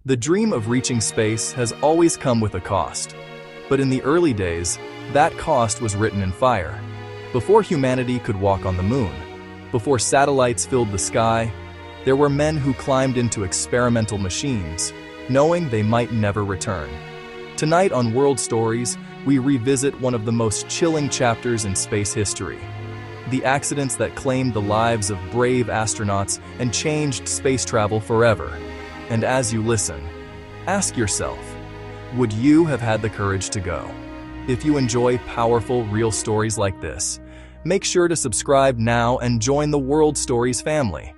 The dream of reaching space has always come with a cost. But in the early days, that cost was written in fire. Before humanity could walk on the moon, before satellites filled the sky, there were men who climbed into experimental machines, knowing they might never return. Tonight on World Stories, we revisit one of the most chilling chapters in space history. The accidents that claimed the lives of brave astronauts and changed space travel forever. And as you listen, ask yourself, would you have had the courage to go? If you enjoy powerful, real stories like this, make sure to subscribe now and join the World Stories family,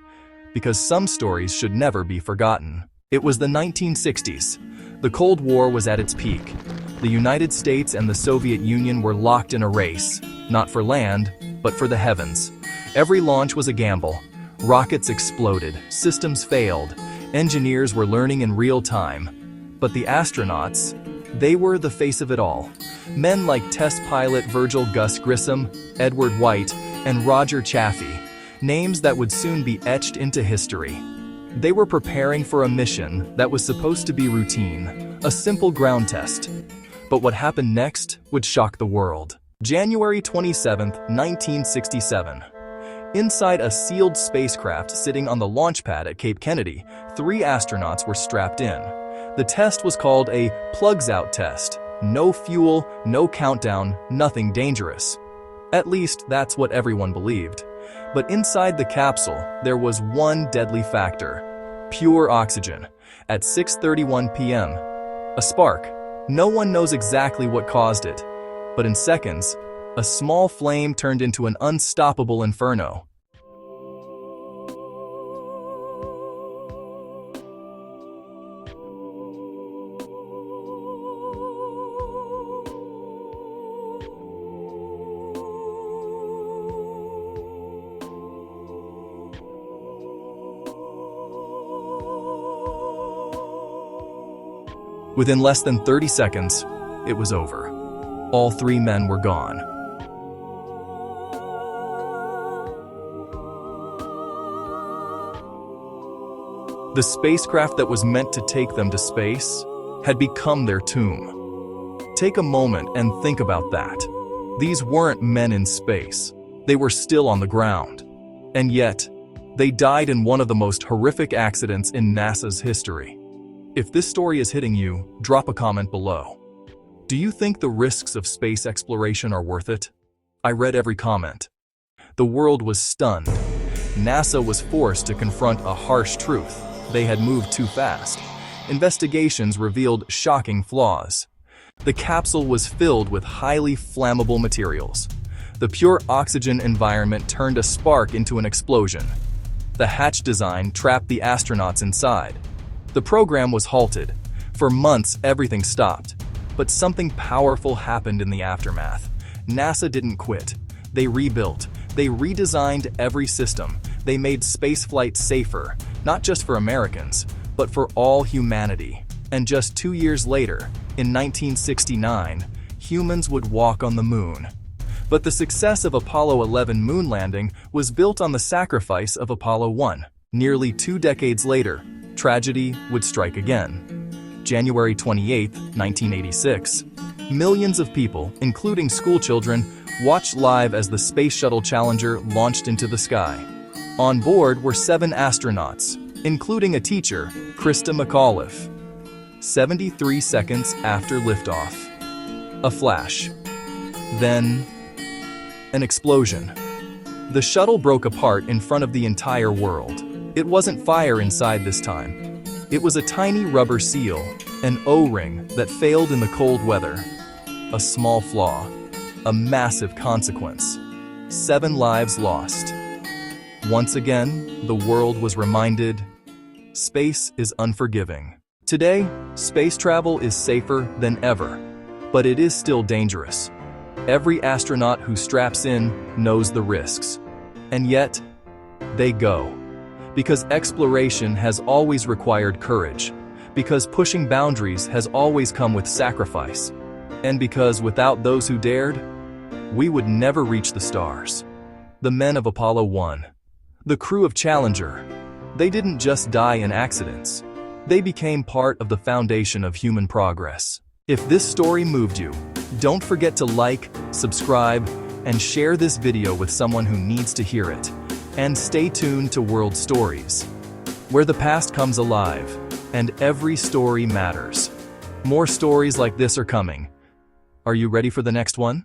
because some stories should never be forgotten. It was the 1960s. The Cold War was at its peak. The United States and the Soviet Union were locked in a race, not for land, but for the heavens. Every launch was a gamble. Rockets exploded, systems failed, engineers were learning in real time. But the astronauts, they were the face of it all. Men like test pilot Virgil Gus Grissom, Edward White, and Roger Chaffee, names that would soon be etched into history. They were preparing for a mission that was supposed to be routine, a simple ground test. But what happened next would shock the world. January 27, 1967. Inside a sealed spacecraft sitting on the launch pad at Cape Kennedy, 3 astronauts were strapped in. The test was called a plugs-out test. No fuel, no countdown, nothing dangerous. At least that's what everyone believed. But inside the capsule, there was one deadly factor: pure oxygen. At 6:31 p.m., a spark. No one knows exactly what caused it, but in seconds, a small flame turned into an unstoppable inferno. Within less than 30 seconds, it was over. All 3 men were gone. The spacecraft that was meant to take them to space had become their tomb. Take a moment and think about that. These weren't men in space. They were still on the ground. And yet, they died in one of the most horrific accidents in NASA's history. If this story is hitting you, drop a comment below. Do you think the risks of space exploration are worth it? I read every comment. The world was stunned. NASA was forced to confront a harsh truth. They had moved too fast. Investigations revealed shocking flaws. The capsule was filled with highly flammable materials. The pure oxygen environment turned a spark into an explosion. The hatch design trapped the astronauts inside. The program was halted. For months, everything stopped. But something powerful happened in the aftermath. NASA didn't quit. They rebuilt. They redesigned every system. They made spaceflight safer, not just for Americans, but for all humanity. And just 2 years later, in 1969, humans would walk on the moon. But the success of Apollo 11 moon landing was built on the sacrifice of Apollo 1. Nearly 2 decades later, tragedy would strike again. January 28, 1986. Millions of people, including schoolchildren, watched live as the Space Shuttle Challenger launched into the sky. On board were 7 astronauts, including a teacher, Christa McAuliffe. 73 seconds after liftoff. A flash. Then, an explosion. The shuttle broke apart in front of the entire world. It wasn't fire inside this time. It was a tiny rubber seal, an O-ring that failed in the cold weather. A small flaw, a massive consequence. 7 lives lost. Once again, the world was reminded, space is unforgiving. Today, space travel is safer than ever, but it is still dangerous. Every astronaut who straps in knows the risks. And yet, they go. Because exploration has always required courage. Because pushing boundaries has always come with sacrifice. And because without those who dared, we would never reach the stars. The men of Apollo 1. The crew of Challenger. They didn't just die in accidents. They became part of the foundation of human progress. If this story moved you, don't forget to like, subscribe, and share this video with someone who needs to hear it. And stay tuned to World Stories, where the past comes alive, and every story matters. More stories like this are coming. Are you ready for the next one?